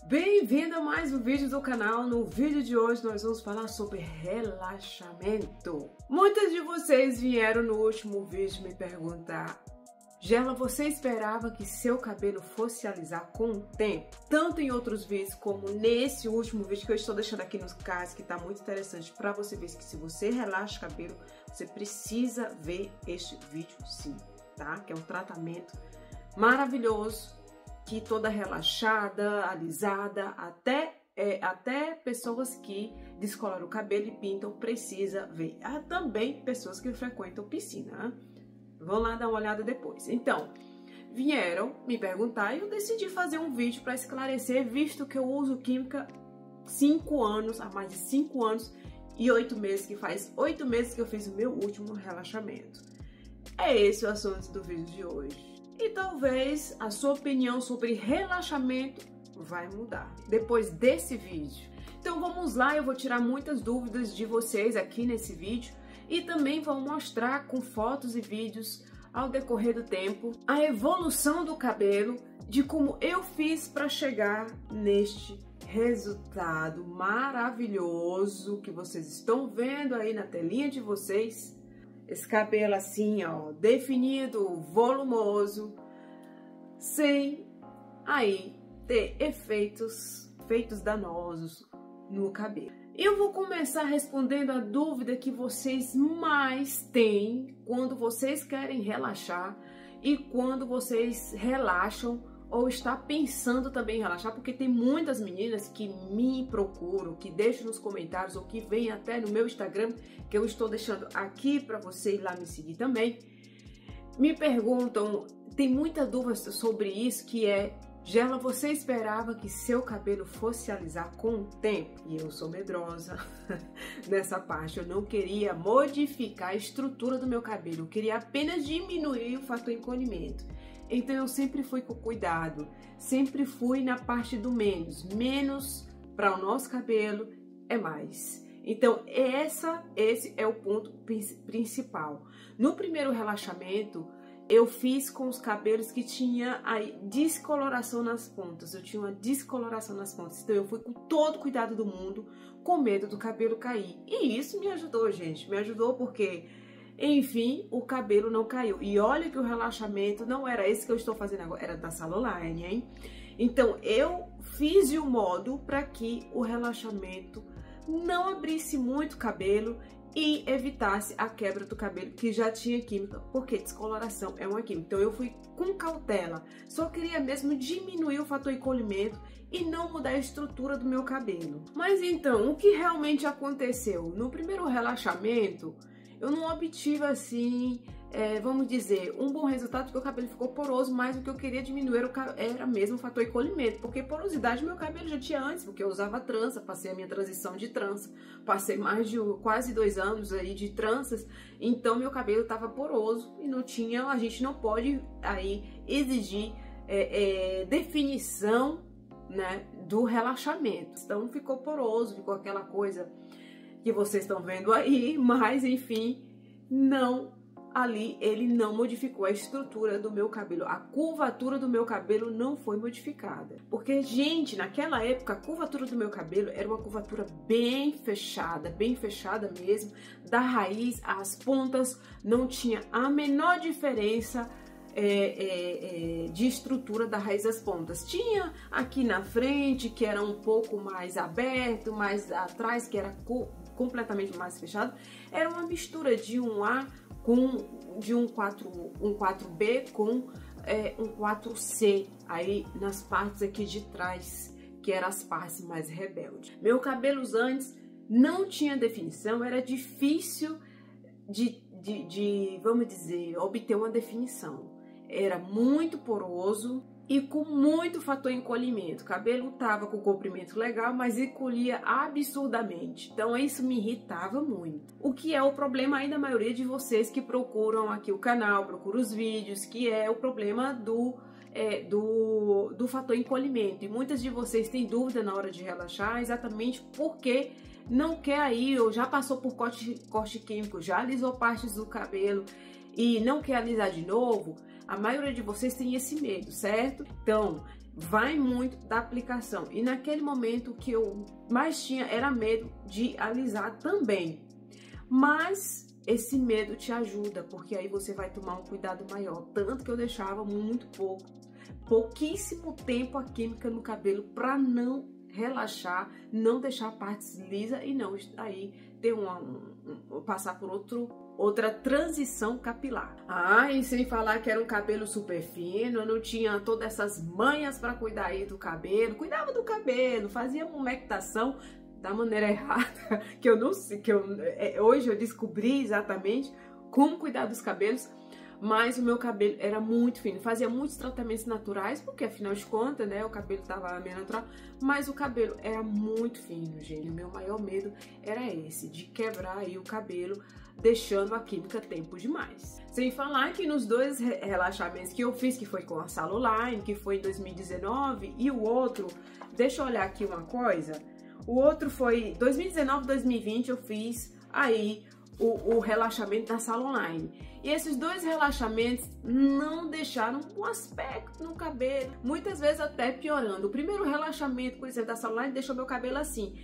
Bem-vindo a mais um vídeo do canal. No vídeo de hoje nós vamos falar sobre relaxamento. Muitas de vocês vieram no último vídeo me perguntar: Gerla, você esperava que seu cabelo fosse alisar com o tempo? Tanto em outros vídeos como nesse último vídeo que eu estou deixando aqui nos cards, que está muito interessante para você ver que se você relaxa o cabelo, você precisa ver este vídeo sim, tá? Que é um tratamento maravilhoso, que toda relaxada, alisada, até pessoas que descoloram o cabelo e pintam precisa ver. Há também pessoas que frequentam piscina, né? Vão lá dar uma olhada depois. Então, vieram me perguntar e eu decidi fazer um vídeo para esclarecer, visto que eu uso química 5 anos, há mais de 5 anos e 8 meses, que faz 8 meses que eu fiz o meu último relaxamento. É esse o assunto do vídeo de hoje. E talvez a sua opinião sobre relaxamento vai mudar depois desse vídeo. Então vamos lá, eu vou tirar muitas dúvidas de vocês aqui nesse vídeo e também vou mostrar com fotos e vídeos ao decorrer do tempo a evolução do cabelo, de como eu fiz para chegar neste resultado maravilhoso que vocês estão vendo aí na telinha de vocês. Esse cabelo assim, ó, definido, volumoso, sem aí ter efeitos danosos no cabelo. Eu vou começar respondendo a dúvida que vocês mais têm quando vocês querem relaxar e quando vocês relaxam ou está pensando também em relaxar, porque tem muitas meninas que me procuram, que deixam nos comentários ou que vêm até no meu Instagram, que eu estou deixando aqui para você ir lá me seguir também, me perguntam, tem muita dúvida sobre isso, que é: Gerla, você esperava que seu cabelo fosse alisar com o tempo? E eu sou medrosa nessa parte, eu não queria modificar a estrutura do meu cabelo, eu queria apenas diminuir o fator encolhimento. Então eu sempre fui com cuidado, sempre fui na parte do menos. Menos para o nosso cabelo é mais. Então esse é o ponto principal. No primeiro relaxamento, eu fiz com os cabelos que tinha aí descoloração nas pontas. Eu tinha uma descoloração nas pontas. Então eu fui com todo o cuidado do mundo, com medo do cabelo cair. E isso me ajudou, gente. Me ajudou porque, enfim, o cabelo não caiu. E olha que o relaxamento não era esse que eu estou fazendo agora, era da Saloline, hein? Então eu fiz de um modo para que o relaxamento não abrisse muito o cabelo e evitasse a quebra do cabelo, que já tinha química, porque descoloração é uma química. Então eu fui com cautela, só queria mesmo diminuir o fator encolhimento e não mudar a estrutura do meu cabelo. Mas então, o que realmente aconteceu? No primeiro relaxamento, eu não obtive assim, vamos dizer, um bom resultado, porque o cabelo ficou poroso, mas o que eu queria diminuir era mesmo o fator encolhimento, porque porosidade meu cabelo já tinha antes, porque eu usava trança, passei a minha transição de trança, passei mais de quase 2 anos aí de tranças, então meu cabelo estava poroso e não tinha, a gente não pode aí exigir definição, né, do relaxamento. Então ficou poroso, ficou aquela coisa que vocês estão vendo aí, mas enfim, ali ele não modificou a estrutura do meu cabelo, a curvatura do meu cabelo não foi modificada. Porque, gente, naquela época a curvatura do meu cabelo era uma curvatura bem fechada mesmo, da raiz às pontas não tinha a menor diferença de estrutura da raiz às pontas. Tinha aqui na frente que era um pouco mais aberto, mais atrás que era completamente mais fechado. Era uma mistura de um A de um 4B com um 4C aí nas partes aqui de trás, que eram as partes mais rebeldes. Meu cabelo antes não tinha definição, era difícil de vamos dizer, obter uma definição. Era muito poroso e com muito fator encolhimento. O cabelo tava com comprimento legal, mas encolhia absurdamente. Então isso me irritava muito. O que é o problema aí da maioria de vocês que procuram aqui o canal, procuram os vídeos, que é o problema do do fator encolhimento. E muitas de vocês têm dúvida na hora de relaxar, exatamente porque não quer aí, ou já passou por corte químico, já alisou partes do cabelo e não quer alisar de novo. A maioria de vocês tem esse medo, certo? Então, vai muito da aplicação. E naquele momento o que eu mais tinha era medo de alisar também. Mas esse medo te ajuda, porque aí você vai tomar um cuidado maior. Tanto que eu deixava pouquíssimo tempo a química no cabelo para não relaxar, não deixar partes lisas e não aí ter passar por outra transição capilar. E sem falar que era um cabelo super fino, eu não tinha todas essas manhas para cuidar aí do cabelo. Cuidava do cabelo, fazia umectação da maneira errada, que eu não sei, hoje eu descobri exatamente como cuidar dos cabelos. Mas o meu cabelo era muito fino, fazia muitos tratamentos naturais, porque afinal de contas, né, o cabelo tava meio natural, mas o cabelo era muito fino, gente. O meu maior medo era esse, de quebrar aí o cabelo, deixando a química tempo demais. Sem falar que nos dois relaxamentos que eu fiz, que foi com a Saluline, que foi em 2019, e o outro, deixa eu olhar aqui uma coisa, o outro foi 2019, 2020, eu fiz aí o relaxamento da Saluline. E esses dois relaxamentos não deixaram um aspecto no cabelo, muitas vezes até piorando. O primeiro relaxamento, por exemplo, da Saluline, deixou meu cabelo assim,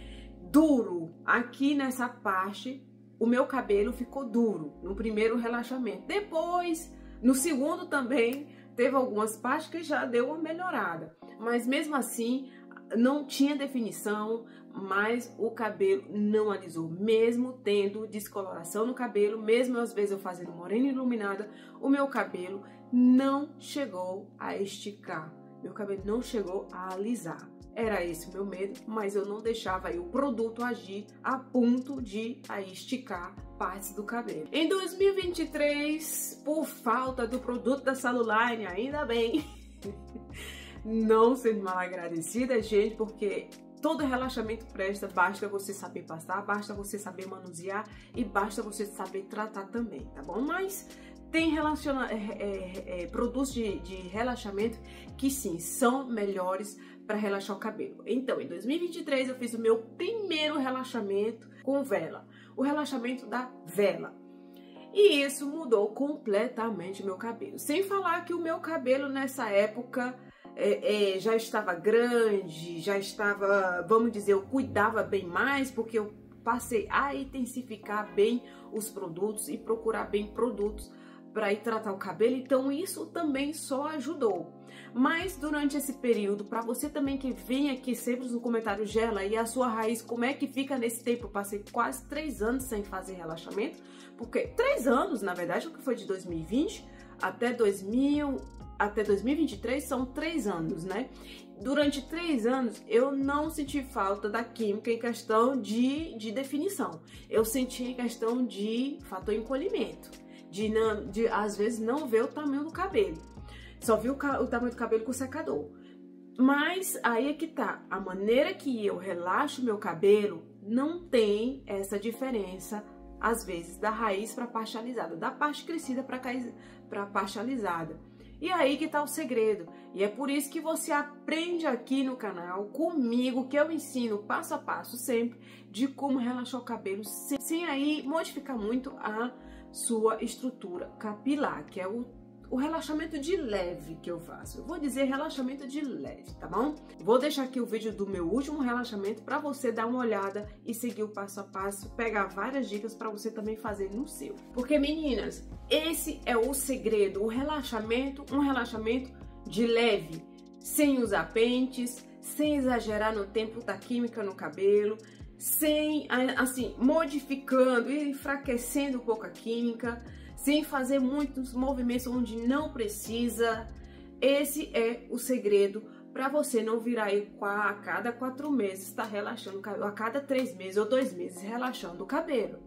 duro. Aqui nessa parte, o meu cabelo ficou duro no primeiro relaxamento. Depois, no segundo também, teve algumas partes que já deu uma melhorada. Mas mesmo assim, não tinha definição, mas o cabelo não alisou, mesmo tendo descoloração no cabelo, mesmo às vezes eu fazendo morena iluminada, o meu cabelo não chegou a esticar, meu cabelo não chegou a alisar. Era esse o meu medo, mas eu não deixava aí o produto agir a ponto de aí esticar partes do cabelo. Em 2023, por falta do produto da Saluline, ainda bem, não sendo mal agradecida, gente, porque todo relaxamento presta, basta você saber passar, basta você saber manusear e basta você saber tratar também, tá bom? Mas tem produtos de relaxamento que sim, são melhores para relaxar o cabelo. Então, em 2023 eu fiz o meu primeiro relaxamento com vela, o relaxamento da vela. E isso mudou completamente o meu cabelo. Sem falar que o meu cabelo nessa época já estava grande, já estava, vamos dizer, eu cuidava bem mais, porque eu passei a intensificar bem os produtos e procurar bem produtos para ir tratar o cabelo, então isso também só ajudou. Mas durante esse período, para você também que vem aqui sempre no comentário, Gela, e a sua raiz, como é que fica nesse tempo? Eu passei quase 3 anos sem fazer relaxamento, porque 3 anos, na verdade, o que foi de 2020 até 2023 são 3 anos, né? Durante 3 anos eu não senti falta da química em questão de definição. Eu senti em questão de fator encolhimento, de às vezes não ver o tamanho do cabelo. Só vi o tamanho do cabelo com o secador. Mas aí é que tá, a maneira que eu relaxo meu cabelo não tem essa diferença, às vezes, da raiz para parte alisada, da parte crescida para parte alisada. E aí que tá o segredo. E é por isso que você aprende aqui no canal comigo, que eu ensino passo a passo sempre de como relaxar o cabelo sem aí modificar muito a sua estrutura capilar, que é o relaxamento de leve que eu faço. Eu vou dizer relaxamento de leve, tá bom? Vou deixar aqui o vídeo do meu último relaxamento para você dar uma olhada e seguir o passo a passo, pegar várias dicas para você também fazer no seu. Porque, meninas, esse é o segredo, um relaxamento de leve, sem usar pentes, sem exagerar no tempo da química no cabelo, sem, assim, modificando e enfraquecendo um pouco a química, sem fazer muitos movimentos onde não precisa. Esse é o segredo para você não virar aí a cada 4 meses, tá relaxando o cabelo, a cada 3 meses ou 2 meses relaxando o cabelo.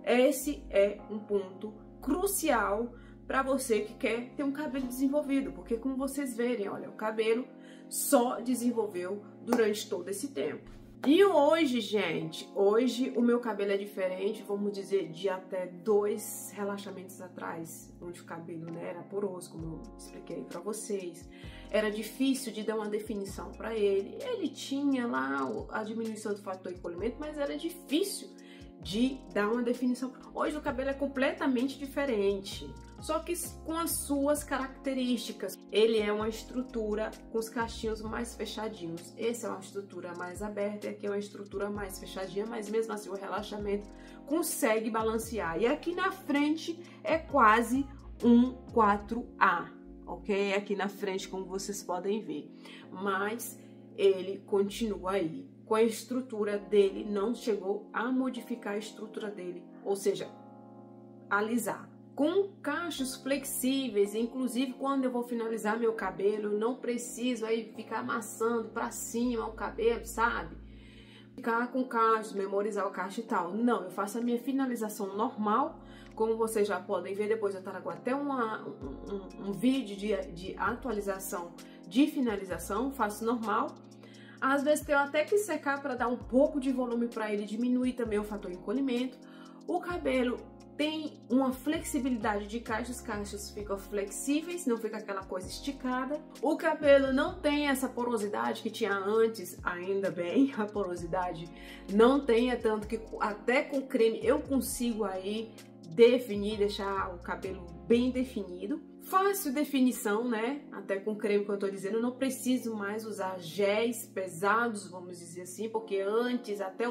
Esse é um ponto crucial para você que quer ter um cabelo desenvolvido, porque como vocês verem, olha, o cabelo só desenvolveu durante todo esse tempo. E hoje, gente, hoje o meu cabelo é diferente, vamos dizer, de até 2 relaxamentos atrás, onde o cabelo, né, era poroso, como eu expliquei pra vocês. Era difícil de dar uma definição pra ele. Ele tinha lá a diminuição do fator de encolhimento, mas era difícil de dar uma definição. Hoje o cabelo é completamente diferente, só que com as suas características. Ele é uma estrutura com os cachinhos mais fechadinhos. Essa é uma estrutura mais aberta e aqui é uma estrutura mais fechadinha, mas mesmo assim o relaxamento consegue balancear. E aqui na frente é quase um 4A, ok? Aqui na frente, como vocês podem ver. Mas ele continua aí com a estrutura dele, não chegou a modificar a estrutura dele, ou seja, alisar. Com cachos flexíveis, inclusive quando eu vou finalizar meu cabelo, não preciso aí ficar amassando pra cima o cabelo, sabe? Ficar com cachos, memorizar o cacho e tal. Não, eu faço a minha finalização normal, como vocês já podem ver, depois eu trago até um vídeo de atualização de finalização, faço normal. Às vezes tenho até que secar para dar um pouco de volume para ele, diminuir também o fator encolhimento. O cabelo tem uma flexibilidade de cachos, os cachos ficam flexíveis, não fica aquela coisa esticada. O cabelo não tem essa porosidade que tinha antes, ainda bem, a porosidade não tem, é tanto que até com creme eu consigo aí definir, deixar o cabelo bem definido. Fácil definição, né? Até com creme que eu tô dizendo, eu não preciso mais usar géis pesados, vamos dizer assim, porque antes, até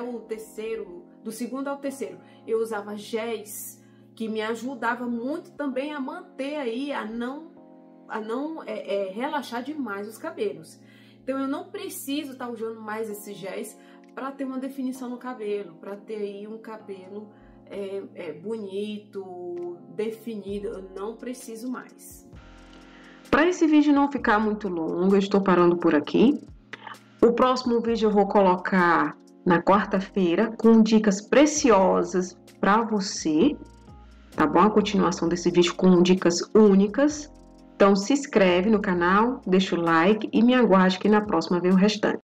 o terceiro, do segundo ao terceiro, eu usava géis que me ajudava muito também a manter aí, a não relaxar demais os cabelos. Então eu não preciso estar usando mais esses géis para ter uma definição no cabelo, para ter aí um cabelo bonito, definido. Eu não preciso mais. Para esse vídeo não ficar muito longo, eu estou parando por aqui. O próximo vídeo eu vou colocar na quarta-feira com dicas preciosas para você, tá bom? A continuação desse vídeo com dicas únicas. Então se inscreve no canal, deixa o like e me aguarde que na próxima vem o restante.